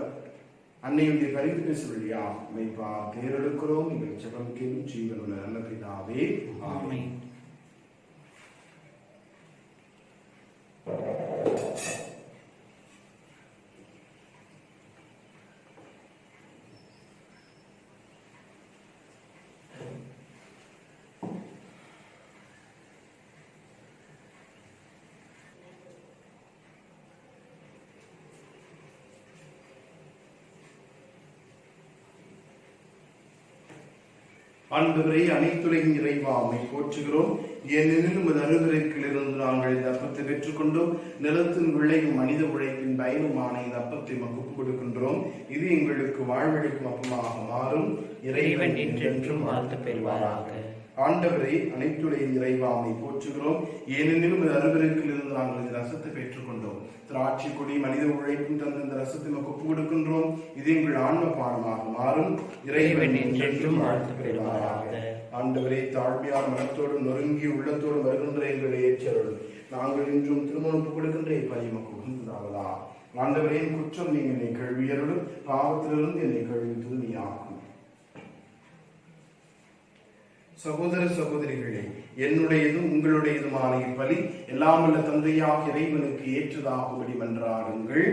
அன்னையுடைய பரிந்து பேச வழியா மெய்ப்பா தேரெடுக்கிறோம். எங்கள் ஜெபம் கேளும் ஜீவனுள்ள நல்ல பிதாவே, ஆமென். ஆண்டவரை அனைத்துலகின் இறைவா உம்மை போற்றுகிறோம். ஏனெனில் உமது அருகிலிருந்து நாங்கள் இந்த அப்பத்தை பெற்றுக்கொண்டோம். நிலத்தின் விளையும் மனித உழைப்பின் பயனுமான இந்த அப்பத்தை மக்குப்பு கொடுக்கின்றோம். இது எங்களுக்கு வாழ்வழிக்கும் அப்பமாக மாறும். இறைவன் என்றென்றும் வாழ்த்து பெறுவாராக. ஆண்டவரை அனைத்துலகின் இறைவா உம்மை போற்றுகிறோம். ஏனெனில் உமது அருகிலிருந்து நாங்கள் இந்த ரசத்தை பெற்றுக்கொண்டோம். திராட்சை கொடி மனித உழைப்பும் தந்த இந்த ரசத்தை நமக்கு ஒப்பு கொடுக்கின்றோம். இது எங்கள் ஆன்ம பானமாக மாறும். இறைவன் என்றென்றும் வாழ்த்து பெறுவாராக. ஆண்டவரே, தாழ்மையான மனத்தோடும் நொறுங்கிய உள்ளத்தோடும் வருகின்ற எங்களை ஏற்றருள். நாங்கள் இன்றும் திருமணம் கொடுக்கின்ற பணிமக்கு உகந்ததாவதா. ஆண்டவரே, குற்றம் நீங்க என்னை கழுவியருளும், பாவத்திலிருந்து என்னை கழுவி தூய்மையாக்கும். சகோதர சகோதரிகளே, என்னுடையதும் உங்களுடையதுமான இப்பலி எல்லாம் உள்ள தந்தையாக இறைவனுக்கு ஏற்றதாகும்படி மன்றாடுங்கள்.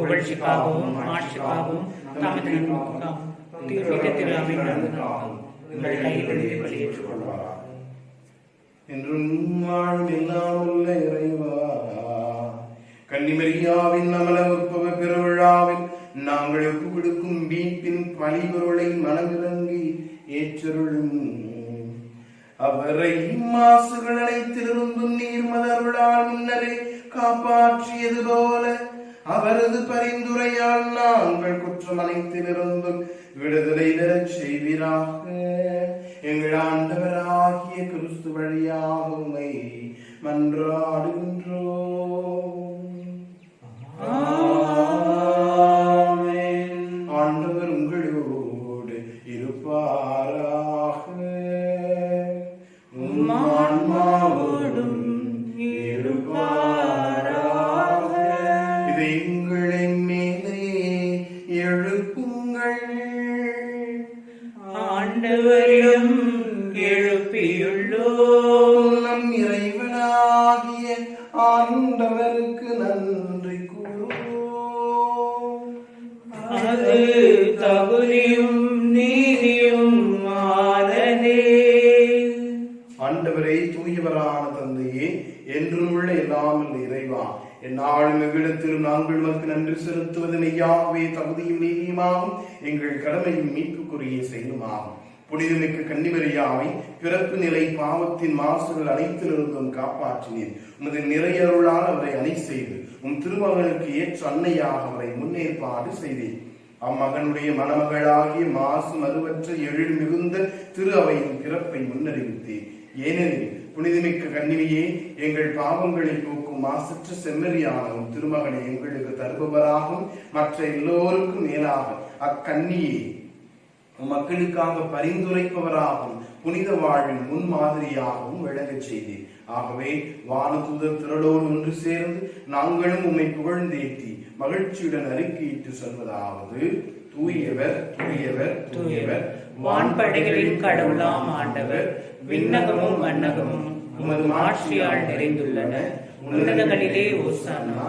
புகழ்ச்சிக்காகவும் ஆட்சிக்காகவும் என்றும் வாழும் எல்லாம் உள்ள இறைவா, கன்னிமரியாவின் அமல உற்பவ பெருவிழாவில் நாங்கள் ஒப்பு கொடுக்கும் மீட்பின் பழிபொருளை மனமிறங்கி ஏற்றருளும். அவரை மாசுகள் அனைத்திலிருந்தும் நீர்மதருளால் முன்னரே காப்பாற்றியது போல அவரது பரிந்துரையால் நாங்கள் குற்றம் அனைத்திலிருந்தும் விடுதலை பெறச் செய்வீராக. எங்கள் ஆண்டவராகிய கிறிஸ்து வழியாக உம்மை மன்றாடுகின்றோம். ஆண்டவர் உங்களோடு இருப்பாராக. ஆன்மாவோடும் இருப்பாராக. இதை எங்களின் மேலே எழுப்புங்கள். ஆண்டவரிடம் எழுப்பியுள்ளோம். நம் இறைவனாகிய ஆண்டவருக்கு நன்றி கூறுவோம். அது தகுதியும் நீதியும் ஆனதே. ஆண்டவரே, தூயவரான தந்தையே, என்றும் உள்ள எல்லாம் இறைவா, எந்நாளும் எவ்விடத்திலும் நாங்கள் உமக்கு நன்றி செலுத்துவது மெய்யாகவே தகுதியும் நீதியுமாகும், எங்கள் கடமையும் மீட்புக்குரிய செயலுமாகும். புனிதமிக்க கன்னிமரியாவை பிறப்பு நிலை பாவத்தின் மாசுகள் அனைத்திலிருந்தும் காப்பாற்றினீர். உமது நிறையருளால் அவரை அணை செய்து உம் திருமகனுக்கு ஏற்ற அன்னையாக அவரை முன்னேற்பாடு செய்தீர். அம்மகனுடைய மணமகளாகிய மாசு மறுவற்ற எழில் மிகுந்த திரு அவையின் பிறப்பை முன்னறிவித்தீர். ஏனெனில் புனிதமிக்க கன்னிமையே, எங்கள் பாவங்களை போக்கும் மாசற்ற செம்மறியானவும் திருமகனை எங்களுக்கு தருபவராகும் மற்ற எல்லோருக்கும் மேலாக அக்கன்னியே மக்களுக்காக பரிந்துரைப்பவராகவும் புனித வாழ்வின் முன்மாதிரியாகவும் விளங்கச் செய்தீர். ஆகவே வானதூதர் திரளோடு ஒன்று சேர்ந்து நாங்களும் உம்மை புகழ்ந்தேத்தி மகிழ்ச்சியுடன் அறிக்கையிட்டு சொல்வதாவது: தூயவர் தூயவர் தூயவர், வான்படைகளின் கடவுளாம் ஆண்டவர், விண்ணகமும் மண்ணகமும் உமது ஆட்சியால் நிறைந்துள்ளன. உன்னதங்களிலே ஓசானா.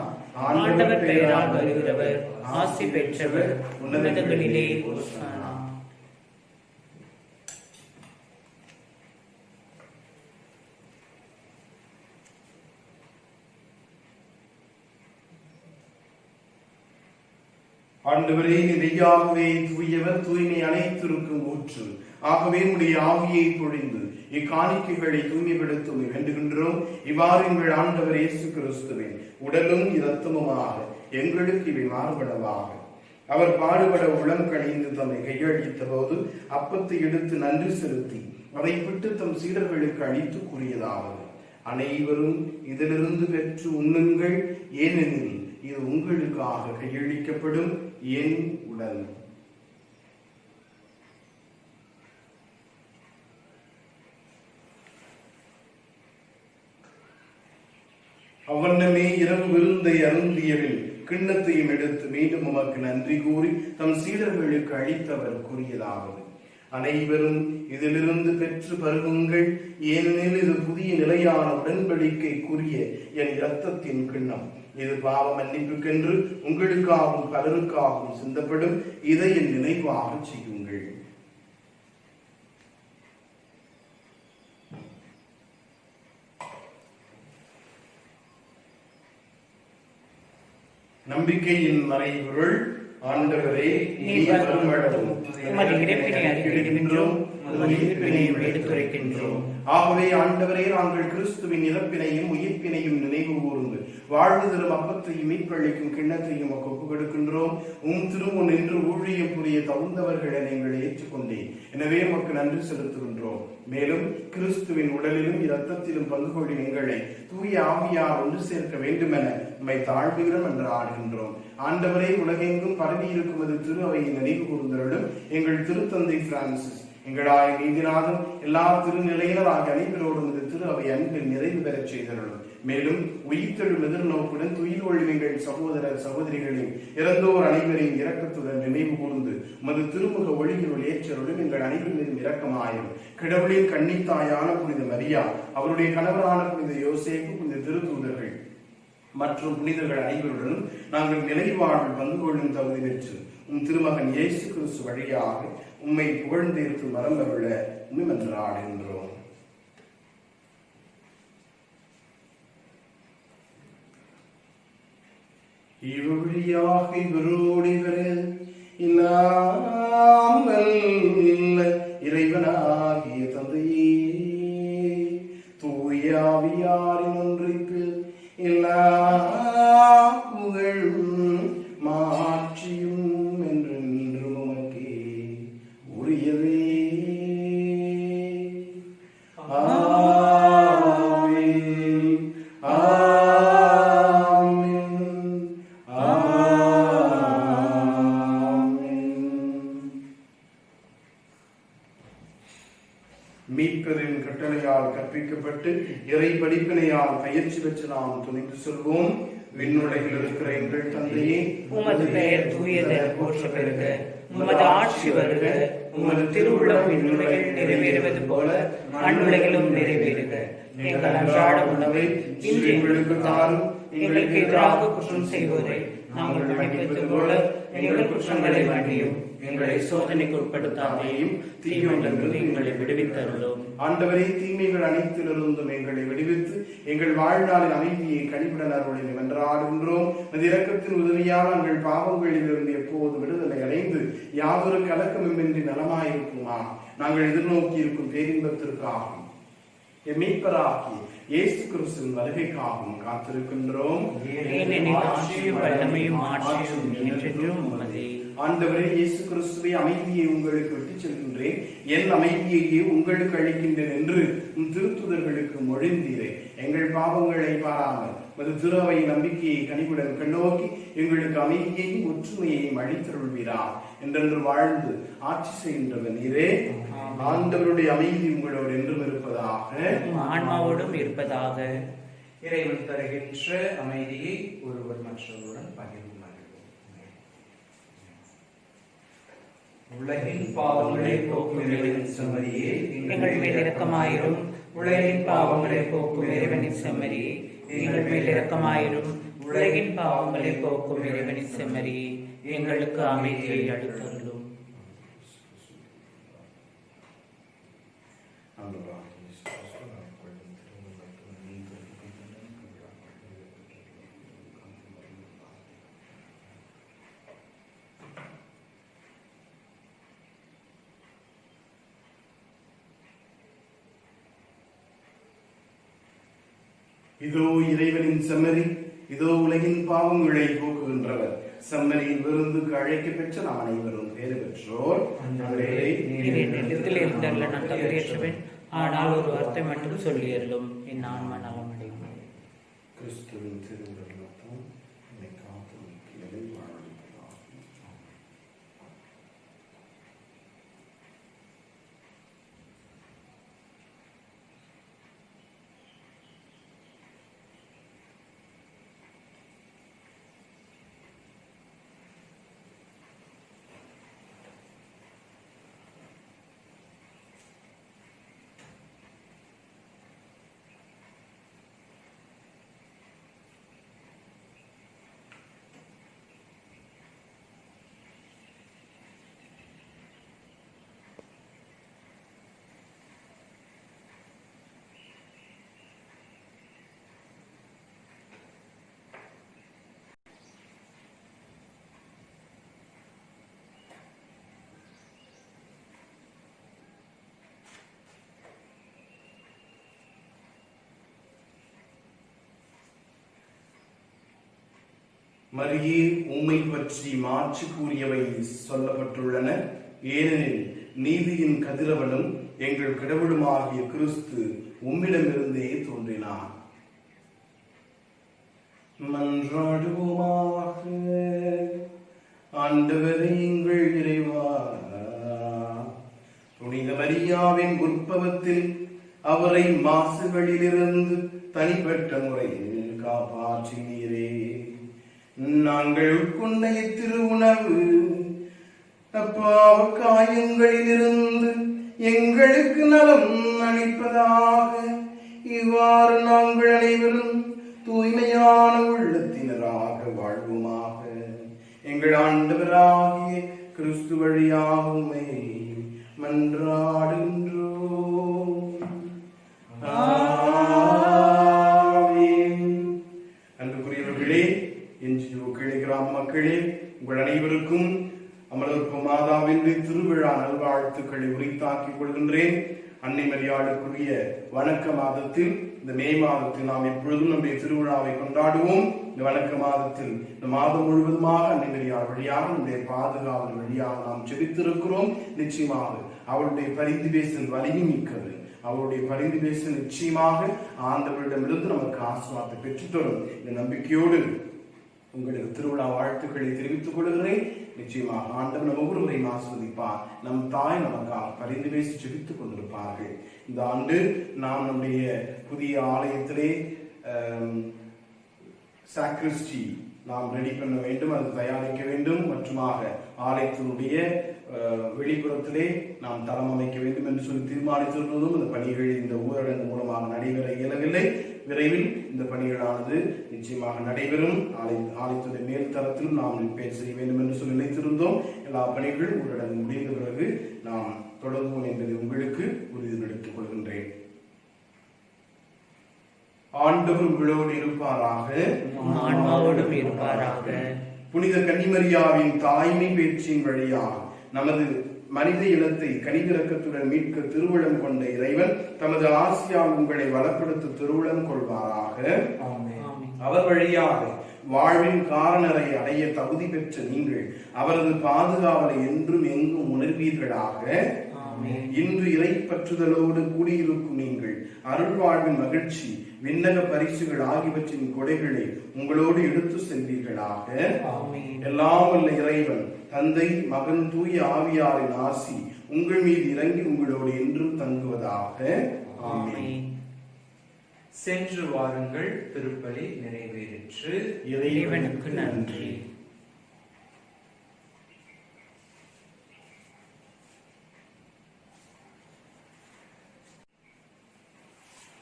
ஆண்டவர் பெயரால் வருகிறவர் ஆசி பெற்றவர். உன்னதங்களிலே ஓசானா. ஆண்டவரே, மெய்யாகவே தூயவர், தூய்மை அனைத்திற்கும் ஊற்று. ஆகவே உடைய ஆவியை பொழிந்து இக்காணிக்கைகளை தூய்மைப்படுத்தும் வேண்டுகின்றோம். இவ்வாறு எங்கள் ஆண்டவர் இயேசு கிறிஸ்துவின் உடலும் இரத்தமுமாக எங்களுக்கு இவை மாறுபடவாக. அவர் பாடுபட உளம் கணிந்து தம்மை கையளித்த போது அப்பத்தை எடுத்து நன்றி செலுத்தி அதை விட்டு தம் சீடர்களுக்கு அளித்து கூறியதாவது: அனைவரும் இதிலிருந்து பெற்று உண்ணுங்கள், ஏனெனில் இது உங்களுக்காக கையளிக்கப்படும் என் உடல். அவ்வண்ணமே இரவு விருந்தை அருந்தியவில் கிண்ணத்தையும் எடுத்து மீண்டும் உமக்கு நன்றி கூறி தம் சீடர்களுக்கு அளித்தவர் கூறியதாவது: அனைவரும் இதிலிருந்து பெற்று பருகுங்கள், ஏனெனில் இது புதிய நிலையான உடன்படிக்கைக்குரிய என் இரத்தத்தின் கிண்ணம். இது பாவ மன்னிப்புக்கென்று உங்களுக்காகவும் பலருக்காகவும் சிந்தப்படும். இதை என் நினைவாக செய்யுங்கள். நம்பிக்கையின் மறைபொருள்: ஆண்டவரே, நீர் வருமளவும் உமது இறைப்பினை அறிவிக்கின்றோம், உமது உயிர்ப்பினையும் எடுத்துரைக்கின்றோம். ஆகவே ஆண்டவரே, நாங்கள் கிறிஸ்துவின் இறப்பினையும் உயிர்ப்பினையும் நினைவு கூர்ந்து வாழ்வு தரும் அப்பத்தையும் மீட்பளிக்கும் கிண்ணத்தையும் ஒப்புக் கொடுக்கின்றோம். திருமுன் நின்று ஊழியம் புரிய தகுந்தவர்களை நீங்கள் ஏற்றுக்கொண்டேன். எனவே உமக்கு நன்றி செலுத்துகின்றோம். மேலும் கிறிஸ்துவின் உடலிலும் இரத்தத்திலும் பங்கு கொள்ளும் எங்களை தூய ஆவியார் ஒன்று சேர்க்க வேண்டுமென உம்மை தாழ்வுகிறோம் என்று ஆடுகின்றோம். ஆண்டவரே, உலகெங்கும் பரவி இருக்கும் அது திரு அவையை நினைவு கூர்ந்தருளும். எங்கள் திருத்தந்தை பிரான்சிஸ், எங்களாய நீதிநாதன், எல்லா திருநிலையினராக அனைவரோடும் இது திரு அவை அன்பில் நிறைவு பெறச் செய்தருளும். மேலும் உயிர்த்தெழும் எதிர்நோக்குடன் துயில் ஒழிவு எங்கள் சகோதரர் சகோதரிகளையும் இறந்தோர் அனைவரையும் இரக்கத்துடன் நினைவு கூர்ந்து உமது திருமுக ஒளியினுள் ஏற்றருளும். எங்கள் அனைவர் மீதும் இரக்கமாயும். கடவுளின் கன்னித்தாயான புனித மரியா, அவருடைய கணவரான புனித யோசேப்பு, புனித திருத்தூதர்கள் மற்றும் புனிதர்கள் அனைவருடனும் நாங்கள் நிலைவாழ்வில் பங்கு கொள்ளும் தகுதி பெற்று திருமகன் இயேசு கிறிஸ்து வழியாக உம்மை புகழ்ந்தேற்று மரம்பருள மன்றாடுகின்றோம். இவழியாக இவரோடிவரில் இறைவனாகிய தந்தையே, தூயாவியாரின் ஒன்றிப்பில் எல்லா புகழும் மாட்சியும் என்று உமக்கே உரியதே. மீட்பரின் கட்டளையால் கற்பிக்கப்பட்டு இறை படிப்பினையால் பயிற்சி பெற்று நாம் துணிந்து சொல்வோம். விண்ணுலகில் இருக்கிற எங்கள் தந்தையே, உமது பெயர் தூயது போற்ற பெறுக. உமது ஆட்சி வருக. உமது திருவுள்ளம் விண்ணுலகில் நிறைவேறுவது போல மண்ணுலகிலும் நிறைவேறுக. எங்கள் அன்றாட உணவை இன்று எங்களுக்கு தாரும். எங்களுக்கு எதிராக குற்றம் செய்வோரை நாங்கள் மன்னிப்பது போல எங்கள் குற்றங்களை மன்னியும். எங்களை சோதனைக்கு உட்படுத்தாமையும் தீமையிலிருந்து எங்களை விடுவித்தருளும். ஆண்டவரே, தீமைகள் அனைத்திலிருந்தும் எங்களை விடுவித்து எங்கள் வாழ்நாளின் அமைதியை கனிவுடன் வென்றாடுகின்றோம். இரக்கத்தின் உதவியால் எங்கள் பாவங்களிலிருந்து எப்போது விடுதலை அடைந்து யாதொரு கலக்கமின்றி நலமாயிருக்குமா நாங்கள் எதிர்நோக்கி இருக்கும் பேரின்பத்திற்காகவும் மீட்பராகி இயேசு கிறிஸ்துவின் வருகைக்காகவும் காத்திருக்கின்றோம். ஏனெனில் ஆட்சியும் வல்லமையும் ஆட்சியும் என்றென்றும் உமதே. ஆண்டவரே இயேசு கிறிஸ்துவை அமைதியை உங்களுக்கு விட்டுச் செல்கின்றேன், என் அமைதியையே உங்களுக்கு அளிக்கின்றேன் என்று திருத்துதர்களுக்கு மொழிந்தீரே. எங்கள் பாவங்களை பாராமல் மது திருவை நம்பிக்கையை கனிவுடன் கண்ணோக்கி எங்களுக்கு அமைதியையும் ஒற்றுமையையும் அளித்தருள்வீரா. என்றென்று வாழ்ந்து ஆட்சி செய்கின்றவர் நீரே. ஆண்டவருடைய அமைதி உங்களோடு என்றும் இருப்பதாக, ஆன்மாவோடும் இருப்பதாக. இறைவன் தருகின்ற அமைதியை ஒருவர் மற்றவருடன் பகிர்ந்து உலகின் பாவங்களை போக்கும் இறைவனின் செம்மறியே, எங்கள் மேல் இரக்கமாயிரும். உலகின் பாவங்களை போக்கும் இறைவனின் செம்மறியே, எங்கள் மேல் இரக்கமாயிரும். உலகின் பாவங்களை போக்கும் இறைவனின் செம்மறியே, எங்களுக்கு அமைதியை அளித்தருளும். இதோ இறைவனின் செம்மறி, இதோ உலகின் பாவங்களை போக்குகின்றவர். செம்மறியின் விருந்துக்கு அழைக்க பெற்ற நாம் அனைவரும் பேறு பெற்றோர். என்னிடத்தில் இருந்தல்ல நான் தவறியற்றவன், ஆனால் ஒரு வார்த்தை மட்டும் சொல்லியருளும், என் ஆன்மா நலமடையும். கிறிஸ்துவின் திருவுடல் ரத்தம் என்னை காத்து நிற்கிறது. மரியே, உம்மை பற்றி மாற்றி கூறியவை சொல்லப்பட்டுள்ளன. ஏனெனில் நீதியின் கதிரவனும் எங்கள் கடவுளுமாகிய கிறிஸ்து உம்மிடமிருந்தே தோன்றினார். மன்றாடுவோமாக. ஆண்டவரே எங்கள் இறைவா, புனித மரியாவின் உற்பவத்தில் அவரை மாசுகளிலிருந்து தனிப்பட்ட முறையில் காப்பாற்றினீரே. நாங்கள் உட்கொண்ட திருவுணவு அப்பாவ காயங்களிலிருந்து எங்களுக்கு நலம் அளிப்பதாக. இவ்வாறு நாங்கள் அனைவரும் தூய்மையான உள்ளத்தினராக வாழ்வுமாக. எங்கள் ஆண்டவராகிய கிறிஸ்து வழியாகுமே மன்றாடுகின்றோம். அன்புக்குரியவர்களே, என்ஜிஓ கிளை கிராம மக்களே, உங்கள் அனைவருக்கும் அமலர்ப்பு மாதாவின் திருவிழா நல்வாழ்த்துக்களை உரித்தாக்கிக் கொள்கின்றேன். அன்னை மரியாளுக்குரிய வணக்க மாதத்தில், இந்த மே மாதத்தில் நாம் எப்பொழுதும் நம்முடைய திருவிழாவை கொண்டாடுவோம். இந்த வணக்க மாதத்தில் இந்த மாதம் முழுவதுமாக அன்னை மரியாள் வழியாக நம்முடைய பாதுகாவல் வழியாக நாம் ஜெபித்திருக்கிறோம். நிச்சயமாக அவருடைய பரிந்து பேசல் வலிமை மிக்கது. அவருடைய பரிந்து பேசல் நிச்சயமாக ஆண்டவரிடமிருந்து நமக்கு ஆசீர்வாதத்தை பெற்றுத்தரும். இந்த நம்பிக்கையோடு உங்களுக்கு திருவிழா வாழ்த்துக்களை தெரிவித்துக் கொள்கிறேன். நிச்சயமாக ஆண்டவர் நம்ம ஒவ்வொருவரையும் ஆஸ்வதிப்பார். நம் தாய் நமக்காக பரிந்து பேசி ஜெபித்துக் கொண்டிருப்பார்கள். இந்த ஆண்டு நாம் நம்முடைய புதிய ஆலயத்திலே சாக்ரிஸ்டி நாம் ரெடி பண்ண வேண்டும், அது தயாரிக்க வேண்டும். மற்றுமாக ஆலயத்தினுடைய வெளிப்புறத்திலே நாம் தரம் அமைக்க வேண்டும் என்று சொல்லி தீர்மானித்திருந்ததும் இந்த பணிகள் இந்த ஊரடங்கு மூலமாக நடைபெற இயலவில்லை. விரைவில் இந்த பணிகளானது நிச்சயமாக நடைபெறும். ஆலயத்துடைய மேல் தரத்திலும் நாம் ரிப்பேர் செய்ய வேண்டும் என்று சொல்லி நினைத்திருந்தோம். எல்லா பணிகளும் ஊரடங்கு முடிந்த பிறகு நாம் தொடங்குவோம் என்பதை உங்களுக்கு உறுதி எடுத்துக் கொள்கின்றேன். ஆண்டவர் உங்களோடு இருப்பாராக, ஆன்மாவோடும் இருப்பாராக. புனித கன்னிமரியாவின் தாய்மை பேச்சின் வழியாக நமது மனித இனத்தை கனிவிரக்கத்துடன் மீட்க திருவுளம் கொண்ட இறைவன் தமது ஆசியால் உங்களை வளப்படுத்த திருவுளம் கொள்வாராக. அவர் வழியாக வாழ்வின் காரணரை அடைய தகுதி பெற்ற நீங்கள் அவரது பாதுகாவலை என்றும் எங்கும் உணர்வீர்களாக. இன்று இறை பற்றுதலோடு கூடியிருக்கும் நீங்கள் அருள் வாழ்வின் மகிழ்ச்சி, விண்ணக பரிசுகள் ஆகியவற்றின் கொடைகளை உங்களோடு எடுத்து செல்வீர்களாக. எல்லாம் வல்ல இறைவன் தந்தை, மகன், தூய ஆவியாரின் ஆசி உங்கள் மீது இறங்கி உங்களோடு என்றும் தங்குவதாக. ஆமென். சென்று வாருங்கள், திருப்பலி நிறைவேறிற்று. இறைவனுக்கு நன்றி.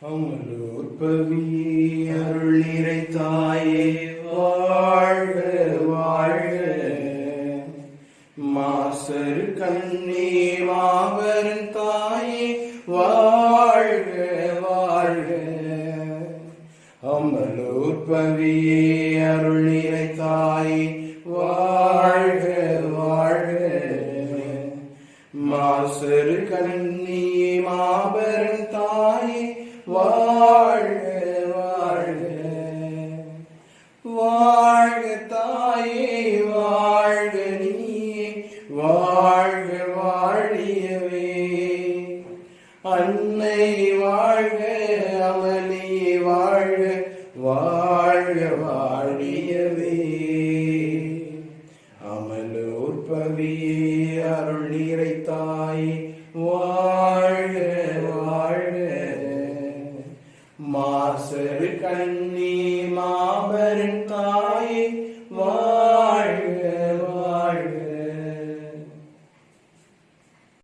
அமலோர் பவியே அருள் நிறை தாயே வாழ்க வாழ்க. மாசரு கண்ணே மாபெரும் தாயே வாழ்க வாழ்க. அமலோர் பவியே அருள் நிறை தாயே வாழ்க வாழ்க. மாசரு கண்ணே மாபெரும் தாயே வாழ்க வாழ்க. வாழ்க தாயே வாழ்க நீயே வாழ்க வாழியவே. அன்னை வாழ்க அமளியே வாழ்க வாழ்க வாழியவே. அமலோர் பவியே அருள் நிறை தாயே வாழ்க வாழ்க. மாசரு கண்ணி மாபெரும் தாயே வாழ்க